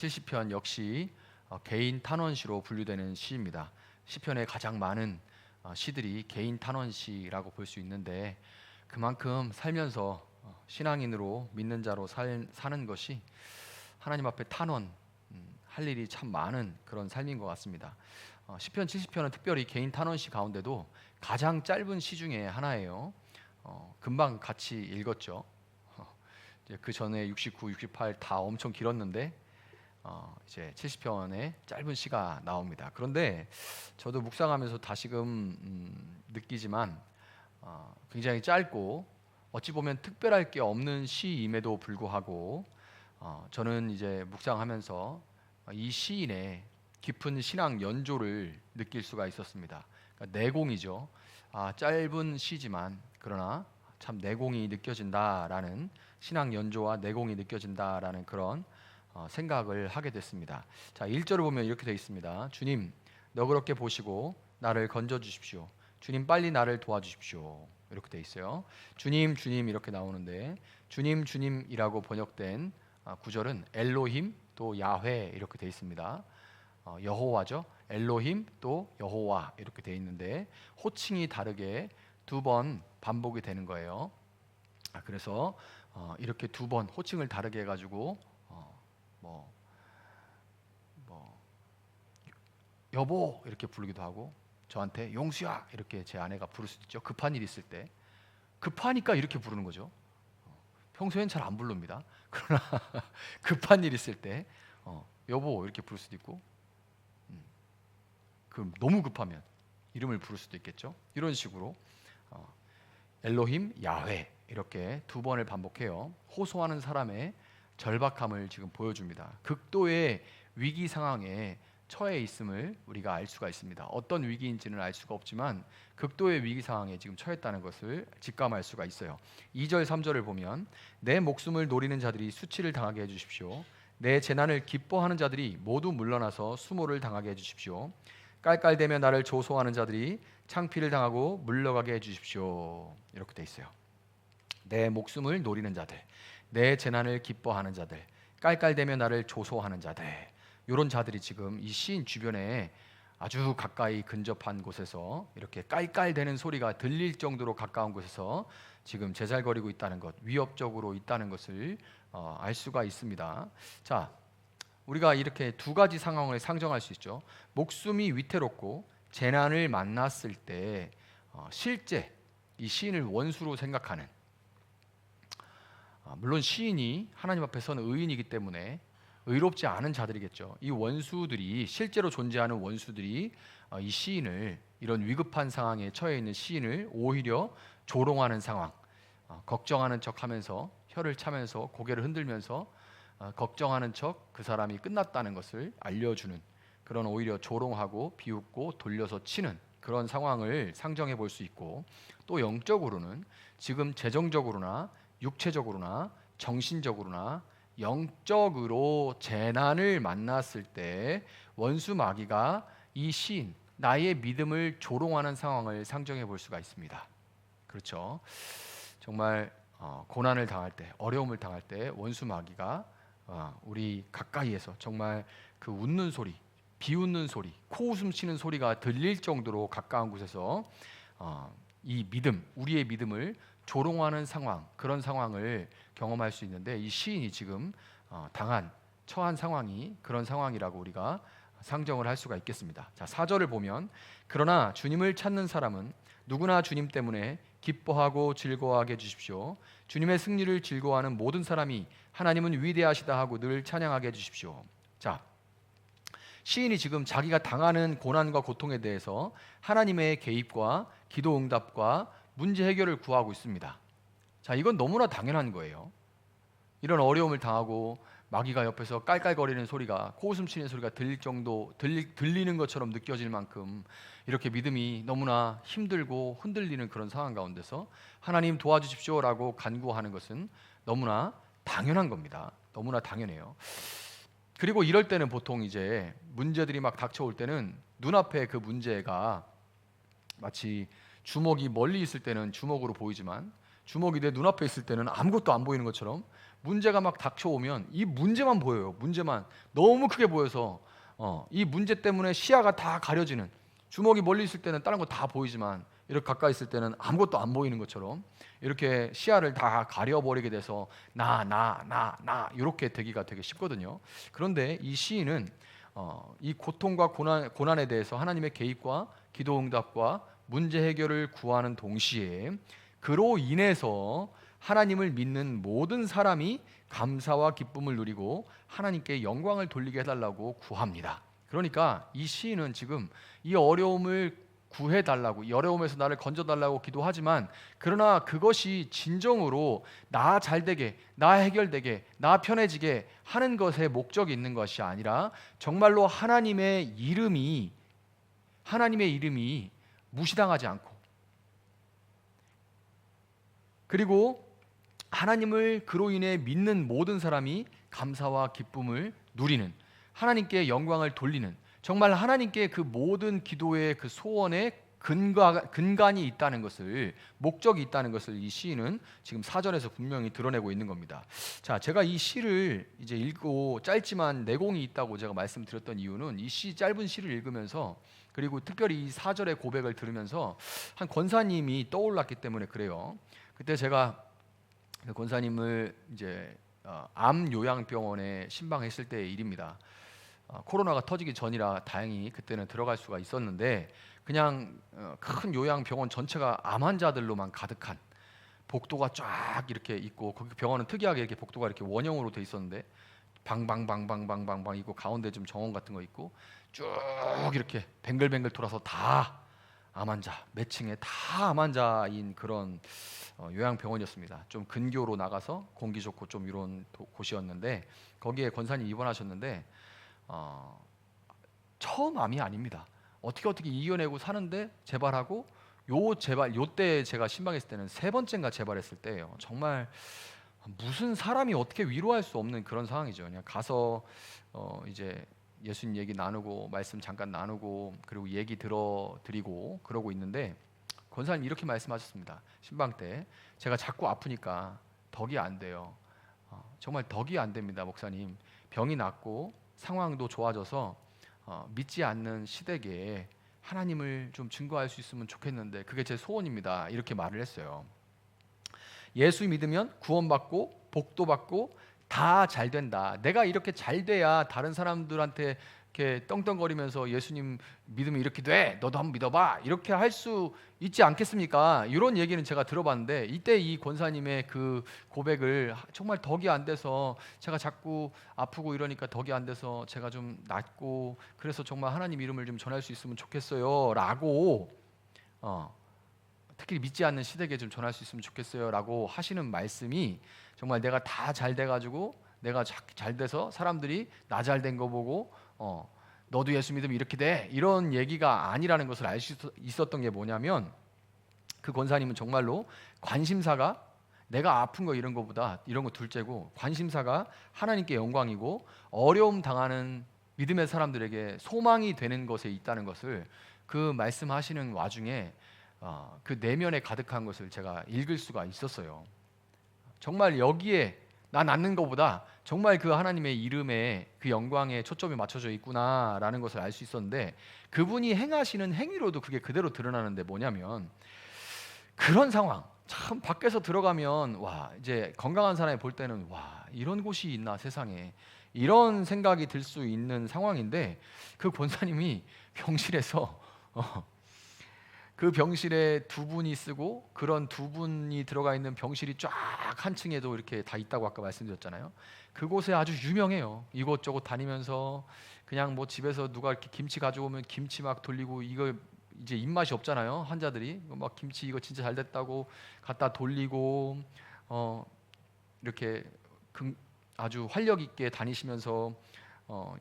70편 역시 개인 탄원시로 분류되는 시입니다. 시편에 가장 많은 시들이 개인 탄원시라고 볼 수 있는데, 그만큼 살면서 신앙인으로 믿는 자로 사는 것이 하나님 앞에 탄원 할 일이 참 많은 그런 삶인 것 같습니다. 시편 70편은 특별히 개인 탄원시 가운데도 가장 짧은 시 중에 하나예요. 금방 같이 읽었죠. 그 전에 69, 68 다 엄청 길었는데 이제 70편의 짧은 시가 나옵니다. 그런데 저도 묵상하면서 다시금 느끼지만 굉장히 짧고 어찌 보면 특별할 게 없는 시임에도 불구하고 저는 이제 묵상하면서 이 시인의 깊은 신앙 연조를 느낄 수가 있었습니다. 그러니까 내공이죠. 짧은 시지만 그러나 참 내공이 느껴진다라는, 신앙 연조와 내공이 느껴진다라는 그런 생각을 하게 됐습니다. 자, 1절을 보면 이렇게 되어 있습니다. 주님, 너그럽게 보시고 나를 건져 주십시오. 주님, 빨리 나를 도와주십시오. 이렇게 되어 있어요. 주님, 주님 이렇게 나오는데, 주님, 주님이라고 번역된 구절은 엘로힘 또 야훼 이렇게 되어 있습니다. 여호와죠. 엘로힘 또 여호와 이렇게 되어 있는데 호칭이 다르게 두 번 반복이 되는 거예요. 그래서 이렇게 두 번 호칭을 다르게 해가지고 뭐 여보 이렇게 부르기도 하고, 저한테 용수야 이렇게 제 아내가 부를 수도 있죠. 급한 일 있을 때, 급하니까 이렇게 부르는 거죠. 평소엔 잘 안 부릅니다. 그러나 급한 일 있을 때 여보 이렇게 부를 수도 있고, 그 너무 급하면 이름을 부를 수도 있겠죠. 이런 식으로 엘로힘, 야훼 이렇게 두 번을 반복해요. 호소하는 사람의 절박함을 지금 보여줍니다. 극도의 위기 상황에 처해 있음을 우리가 알 수가 있습니다. 어떤 위기인지는 알 수가 없지만 극도의 위기 상황에 지금 처했다는 것을 직감할 수가 있어요. 2절 3절을 보면 내 목숨을 노리는 자들이 수치를 당하게 해주십시오. 내 재난을 기뻐하는 자들이 모두 물러나서 수모를 당하게 해주십시오. 깔깔대며 나를 조소하는 자들이 창피를 당하고 물러가게 해주십시오. 이렇게 돼 있어요. 내 목숨을 노리는 자들, 내 재난을 기뻐하는 자들, 깔깔대며 나를 조소하는 자들, 이런 자들이 지금 이 시인 주변에 아주 가까이 근접한 곳에서 이렇게 깔깔대는 소리가 들릴 정도로 가까운 곳에서 지금 제잘거리고 있다는 것, 위협적으로 있다는 것을 알 수가 있습니다. 자, 우리가 이렇게 두 가지 상황을 상정할 수 있죠. 목숨이 위태롭고 재난을 만났을 때 실제 이 시인을 원수로 생각하는, 물론 시인이 하나님 앞에서는 의인이기 때문에 의롭지 않은 자들이겠죠. 이 원수들이, 실제로 존재하는 원수들이 이 시인을, 이런 위급한 상황에 처해 있는 시인을 오히려 조롱하는 상황, 걱정하는 척하면서 혀를 차면서 고개를 흔들면서 걱정하는 척 그 사람이 끝났다는 것을 알려주는, 그런 오히려 조롱하고 비웃고 돌려서 치는 그런 상황을 상정해 볼 수 있고, 또 영적으로는 지금 재정적으로나 육체적으로나 정신적으로나 영적으로 재난을 만났을 때 원수 마귀가 이 시인, 나의 믿음을 조롱하는 상황을 상정해 볼 수가 있습니다. 그렇죠. 정말 고난을 당할 때, 어려움을 당할 때 원수 마귀가 우리 가까이에서 정말 그 웃는 소리, 비웃는 소리, 코웃음 치는 소리가 들릴 정도로 가까운 곳에서 이 믿음, 우리의 믿음을 조롱하는 상황, 그런 상황을 경험할 수 있는데, 이 시인이 지금 처한 상황이 그런 상황이라고 우리가 상정을 할 수가 있겠습니다. 자, 4절을 보면 그러나 주님을 찾는 사람은 누구나 주님 때문에 기뻐하고 즐거워하게 해주십시오. 주님의 승리를 즐거워하는 모든 사람이 하나님은 위대하시다 하고 늘 찬양하게 해주십시오. 자, 시인이 지금 자기가 당하는 고난과 고통에 대해서 하나님의 개입과 기도 응답과 문제 해결을 구하고 있습니다. 자, 이건 너무나 당연한 거예요. 이런 어려움을 당하고 마귀가 옆에서 깔깔거리는 소리가, 코웃음 치는 소리가 들리는 것처럼 느껴질 만큼 이렇게 믿음이 너무나 힘들고 흔들리는 그런 상황 가운데서 하나님 도와주십시오라고 간구하는 것은 너무나 당연한 겁니다. 너무나 당연해요. 그리고 이럴 때는 보통 이제 문제들이 막 닥쳐올 때는 눈앞에 그 문제가 마치 주먹이 멀리 있을 때는 주먹으로 보이지만 주먹이 내 눈앞에 있을 때는 아무것도 안 보이는 것처럼 문제가 막 닥쳐오면 이 문제만 보여요. 문제만 너무 크게 보여서 이 문제 때문에 시야가 다 가려지는, 주먹이 멀리 있을 때는 다른 거 다 보이지만 이렇게 가까이 있을 때는 아무것도 안 보이는 것처럼 이렇게 시야를 다 가려버리게 돼서 나 이렇게 되기가 되게 쉽거든요. 그런데 이 시인은 이 고통과 고난에 대해서 하나님의 개입과 기도 응답과 문제 해결을 구하는 동시에 그로 인해서 하나님을 믿는 모든 사람이 감사와 기쁨을 누리고 하나님께 영광을 돌리게 해달라고 구합니다. 그러니까 이 시인은 지금 이 어려움을 구해달라고, 이 어려움에서 나를 건져달라고 기도하지만, 그러나 그것이 진정으로 나 잘되게, 나 해결되게, 나 편해지게 하는 것에 목적이 있는 것이 아니라 정말로 하나님의 이름이 무시당하지 않고, 그리고 하나님을 그로 인해 믿는 모든 사람이 감사와 기쁨을 누리는, 하나님께 영광을 돌리는, 정말 하나님께 그 모든 기도의 그 소원의 근간이 있다는 것을, 목적이 있다는 것을 이 시인은 지금 사전에서 분명히 드러내고 있는 겁니다. 자, 제가 이 시를 이제 읽고 짧지만 내공이 있다고 제가 말씀드렸던 이유는 이 짧은 시를 읽으면서, 그리고 특별히 이 4절의 고백을 들으면서 한 권사님이 떠올랐기 때문에 그래요. 그때 제가 그 권사님을 이제 암 요양병원에 신방했을 때의 일입니다. 코로나가 터지기 전이라 다행히 그때는 들어갈 수가 있었는데, 그냥 큰 요양병원 전체가 암 환자들로만 가득한, 복도가 쫙 이렇게 있고, 거기 병원은 특이하게 이렇게 복도가 이렇게 원형으로 돼 있었는데 방방방방방방방 있고, 가운데 좀 정원 같은 거 있고, 쭉 이렇게 뱅글뱅글 돌아서 다 암 환자, 몇 층에 다 암 환자인 그런 요양병원이었습니다. 좀 근교로 나가서 공기 좋고 좀 이런 곳이었는데, 거기에 권사님 입원하셨는데 처음 암이 아닙니다. 어떻게 이겨내고 사는데 재발하고, 요때 제가 신방했을 때는 3번째인가 재발했을 때예요. 정말 무슨 사람이 어떻게 위로할 수 없는 그런 상황이죠. 그냥 가서 이제 예수님 얘기 나누고 말씀 잠깐 나누고 그리고 얘기 들어드리고 그러고 있는데, 권사님 이렇게 말씀하셨습니다. 신방 때 제가 자꾸 아프니까 덕이 안 돼요. 정말 덕이 안 됩니다, 목사님. 병이 낫고 상황도 좋아져서 믿지 않는 시대에 하나님을 좀 증거할 수 있으면 좋겠는데 그게 제 소원입니다. 이렇게 말을 했어요. 예수 믿으면 구원받고 복도 받고 다 잘 된다. 내가 이렇게 잘 돼야 다른 사람들한테 이렇게 떵떵거리면서 예수님 믿으면 이렇게 돼, 너도 한번 믿어봐, 이렇게 할 수 있지 않겠습니까? 이런 얘기는 제가 들어봤는데, 이때 이 권사님의 그 고백을, 정말 덕이 안 돼서 제가 자꾸 아프고 이러니까 덕이 안 돼서 제가 좀 낫고, 그래서 정말 하나님 이름을 좀 전할 수 있으면 좋겠어요 라고, 특히 믿지 않는 시대에 좀 전할 수 있으면 좋겠어요 라고 하시는 말씀이, 정말 내가 다 잘 돼가지고 내가 잘 돼서 사람들이 나 잘 된 거 보고 너도 예수 믿으면 이렇게 돼, 이런 얘기가 아니라는 것을 알 수 있었던 게 뭐냐면, 그 권사님은 정말로 관심사가 내가 아픈 거 이런 거보다, 이런 거 둘째고, 관심사가 하나님께 영광이고 어려움 당하는 믿음의 사람들에게 소망이 되는 것에 있다는 것을 그 말씀하시는 와중에 그 내면에 가득한 것을 제가 읽을 수가 있었어요. 정말 여기에 나 낳는 것보다 정말 그 하나님의 이름에 그 영광에 초점이 맞춰져 있구나라는 것을 알 수 있었는데, 그분이 행하시는 행위로도 그게 그대로 드러나는데, 뭐냐면 그런 상황, 참 밖에서 들어가면 와, 이제 건강한 사람이 볼 때는 와, 이런 곳이 있나 세상에, 이런 생각이 들 수 있는 상황인데, 그 권사님이 병실에서 그 병실에 2분이 쓰고, 그런 2분이 들어가 있는 병실이 쫙 한 층에도 이렇게 다 있다고 아까 말씀드렸잖아요. 그곳에 아주 유명해요. 이곳저곳 다니면서 그냥 뭐 집에서 누가 이렇게 김치 가져오면 김치 막 돌리고, 이거 이제 입맛이 없잖아요, 환자들이. 막 김치 이거 진짜 잘 됐다고 갖다 돌리고 이렇게 아주 활력 있게 다니시면서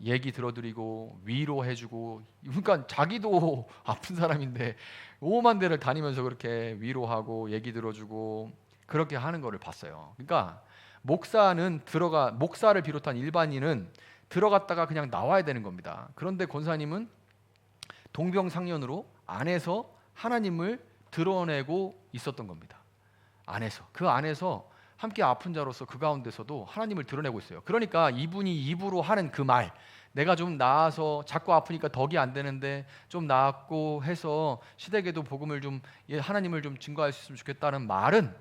얘기 들어드리고 위로해주고, 그러니까 자기도 아픈 사람인데 오만 대를 다니면서 그렇게 위로하고 얘기 들어주고 그렇게 하는 거를 봤어요. 그러니까 목사를 비롯한 일반인은 들어갔다가 그냥 나와야 되는 겁니다. 그런데 권사님은 동병상련으로 안에서 하나님을 드러내고 있었던 겁니다. 그 안에서 함께 아픈 자로서 그 가운데서도 하나님을 드러내고 있어요. 그러니까 이분이 입으로 하는 그 말, 내가 좀 나아서 자꾸 아프니까 덕이 안 되는데 좀 나았고 해서 시댁에도 복음을 좀 하나님을 좀 증거할 수 있으면 좋겠다는 말은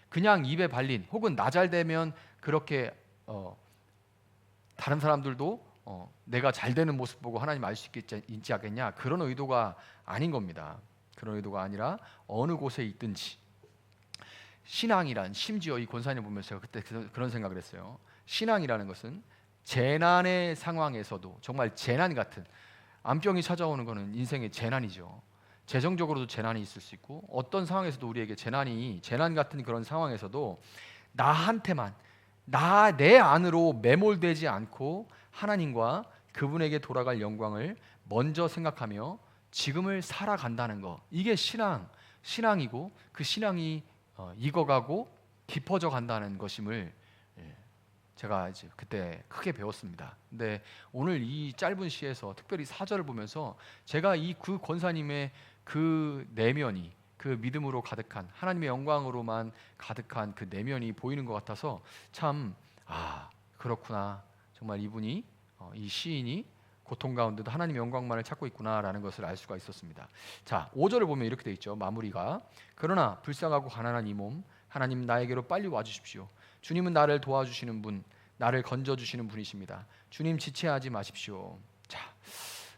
그냥 입에 발린, 혹은 나 잘 되면 그렇게 다른 사람들도 내가 잘 되는 모습 보고 하나님 알 수 있지 않겠냐, 그런 의도가 아닌 겁니다. 그런 의도가 아니라 어느 곳에 있든지 신앙이란, 심지어 이 권사님 보면서 제가 그때 그런 생각을 했어요. 신앙이라는 것은 재난의 상황에서도, 정말 재난 같은, 암병이 찾아오는 것은 인생의 재난이죠. 재정적으로도 재난이 있을 수 있고, 어떤 상황에서도 우리에게 재난 같은 그런 상황에서도 나한테만, 내 안으로 매몰되지 않고 하나님과 그분에게 돌아갈 영광을 먼저 생각하며 지금을 살아간다는 거, 이게 신앙이고, 그 신앙이 익어가고 깊어져 간다는 것임을 제가 이제 그때 크게 배웠습니다. 근데 오늘 이 짧은 시에서 특별히 4절을 보면서 제가 그 권사님의 그 내면이, 그 믿음으로 가득한, 하나님의 영광으로만 가득한 그 내면이 보이는 것 같아서 참 그렇구나, 정말 이분이 이 시인이 고통 가운데도 하나님의 영광만을 찾고 있구나라는 것을 알 수가 있었습니다. 자, 5절을 보면 이렇게 돼 있죠. 마무리가, 그러나 불쌍하고 가난한 이 몸, 하나님 나에게로 빨리 와주십시오. 주님은 나를 도와주시는 분, 나를 건져주시는 분이십니다. 주님 지체하지 마십시오. 자,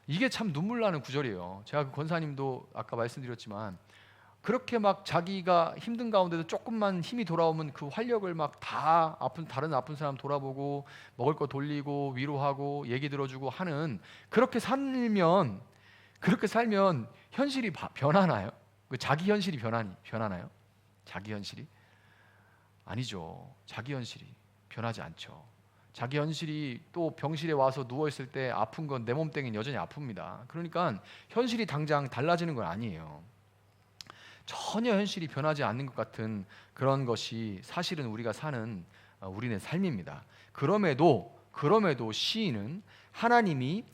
이게 참 눈물 나는 구절이에요. 제가 그 권사님도 아까 말씀드렸지만 그렇게 막 자기가 힘든 가운데도 조금만 힘이 돌아오면 그 활력을 막 다 다른 아픈 사람 돌아보고 먹을 거 돌리고 위로하고 얘기 들어주고 하는, 그렇게 살면 현실이 변하나요? 그 자기 현실이 변하나요? 자기 현실이? 아니죠. 자기 현실이 변하지 않죠. 자기 현실이 또 병실에 와서 누워있을 때 아픈 건 내 몸뚱이는 여전히 아픕니다. 그러니까 현실이 당장 달라지는 건 아니에요. 전혀 현실이 변하지 않는 것 같은 그런 것이 사실은 우리가 사는 우리네 삶입니다. 그럼에도 시인은 하나님이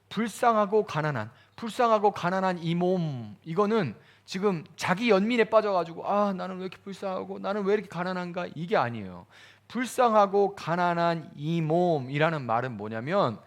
불쌍하고 가난한 이 몸, 이거는 지금 자기 연민에 빠져가지고 나는 왜 이렇게 불쌍하고 나는 왜 이렇게 가난한가, 이게 아니에요. 불쌍하고 가난한 이 몸이라는 말은 뭐냐면,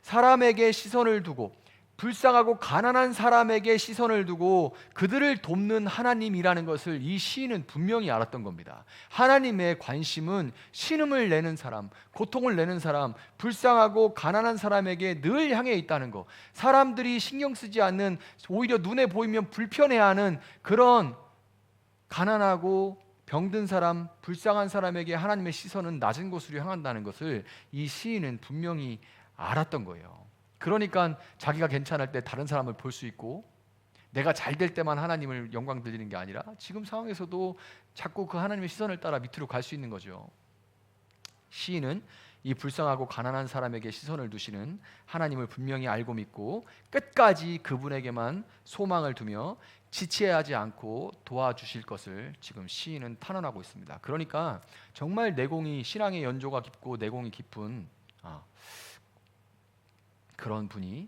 사람에게 시선을 두고, 불쌍하고 가난한 사람에게 시선을 두고 그들을 돕는 하나님이라는 것을 이 시인은 분명히 알았던 겁니다. 하나님의 관심은 신음을 내는 사람, 고통을 내는 사람, 불쌍하고 가난한 사람에게 늘 향해 있다는 것, 사람들이 신경 쓰지 않는, 오히려 눈에 보이면 불편해하는 그런 가난하고 병든 사람, 불쌍한 사람에게 하나님의 시선은 낮은 곳으로 향한다는 것을 이 시인은 분명히 알았던 거예요. 그러니까 자기가 괜찮을 때 다른 사람을 볼 수 있고, 내가 잘 될 때만 하나님을 영광 드리는 게 아니라 지금 상황에서도 자꾸 그 하나님의 시선을 따라 밑으로 갈 수 있는 거죠. 시인은 이 불쌍하고 가난한 사람에게 시선을 두시는 하나님을 분명히 알고 믿고 끝까지 그분에게만 소망을 두며 지체하지 않고 도와주실 것을 지금 시인은 탄원하고 있습니다. 그러니까 정말 내공이, 신앙의 연조가 깊고 내공이 깊은 그런 분이,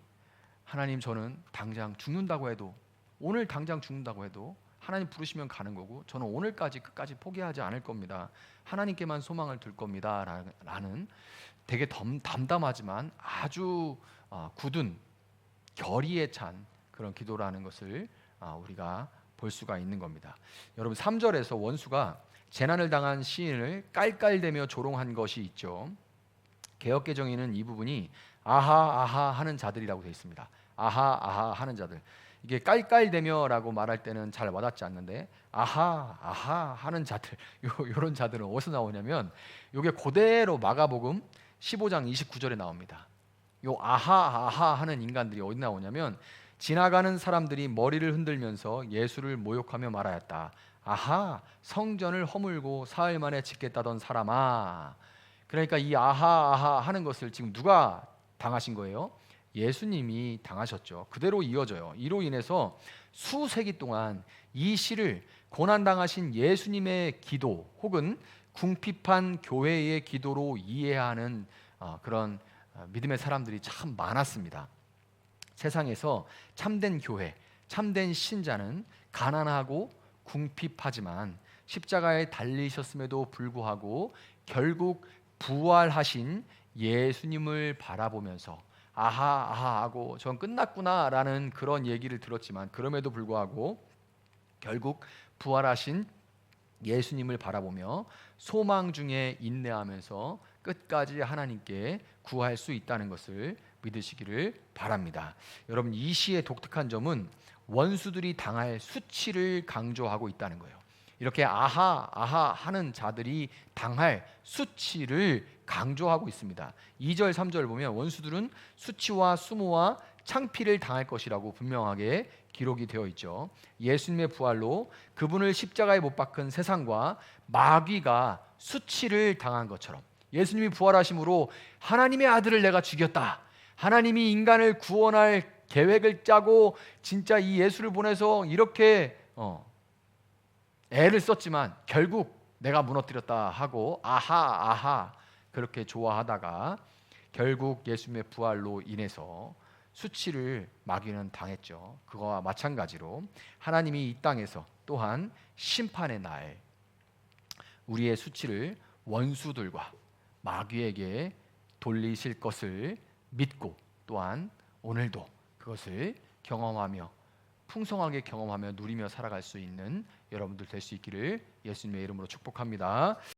하나님 저는 당장 죽는다고 해도, 오늘 당장 죽는다고 해도 하나님 부르시면 가는 거고, 저는 오늘까지 끝까지 포기하지 않을 겁니다. 하나님께만 소망을 둘 겁니다. 라는 되게 담담하지만 아주 굳은 결의에 찬 그런 기도라는 것을 우리가 볼 수가 있는 겁니다. 여러분, 3절에서 원수가 재난을 당한 시인을 깔깔대며 조롱한 것이 있죠. 개역개정에는 이 부분이 아하 하는 자들이라고 되어 있습니다. 아하 하는 자들. 이게 깔깔대며라고 말할 때는 잘 와닿지 않는데 아하 하는 자들, 이런 자들은 어디서 나오냐면, 이게 그대로 마가복음 15장 29절에 나옵니다. 요 아하 하는 인간들이 어디 나오냐면, 지나가는 사람들이 머리를 흔들면서 예수를 모욕하며 말하였다. 아하, 성전을 허물고 사흘 만에 짓겠다던 사람아. 그러니까 이 아하 하는 것을 지금 누가 당하신 거예요? 예수님이 당하셨죠. 그대로 이어져요. 이로 인해서 수세기 동안 이 시를 고난당하신 예수님의 기도 혹은 궁핍한 교회의 기도로 이해하는 그런 믿음의 사람들이 참 많았습니다. 세상에서 참된 교회, 참된 신자는 가난하고 궁핍하지만 십자가에 달리셨음에도 불구하고 결국 부활하신 예수님을 바라보면서 아하 아하 하고 전 끝났구나라는 그런 얘기를 들었지만, 그럼에도 불구하고 결국 부활하신 예수님을 바라보며 소망 중에 인내하면서 끝까지 하나님께 구할 수 있다는 것을 믿으시기를 바랍니다. 여러분, 이 시의 독특한 점은 원수들이 당할 수치를 강조하고 있다는 거예요. 이렇게 아하 아하 하는 자들이 당할 수치를 강조하고 있습니다. 2절 3절 보면 원수들은 수치와 수모와 창피를 당할 것이라고 분명하게 기록이 되어 있죠. 예수님의 부활로 그분을 십자가에 못 박은 세상과 마귀가 수치를 당한 것처럼, 예수님이 부활하심으로 하나님의 아들을 내가 죽였다, 하나님이 인간을 구원할 계획을 짜고 진짜 이 예수를 보내서 이렇게 애를 썼지만 결국 내가 무너뜨렸다 하고 아하 아하 그렇게 좋아하다가 결국 예수님의 부활로 인해서 수치를 마귀는 당했죠. 그거와 마찬가지로 하나님이 이 땅에서 또한 심판의 날 우리의 수치를 원수들과 마귀에게 돌리실 것을 믿고, 또한 오늘도 그것을 경험하며 풍성하게 경험하며 누리며 살아갈 수 있는 여러분들 될 수 있기를 예수님의 이름으로 축복합니다.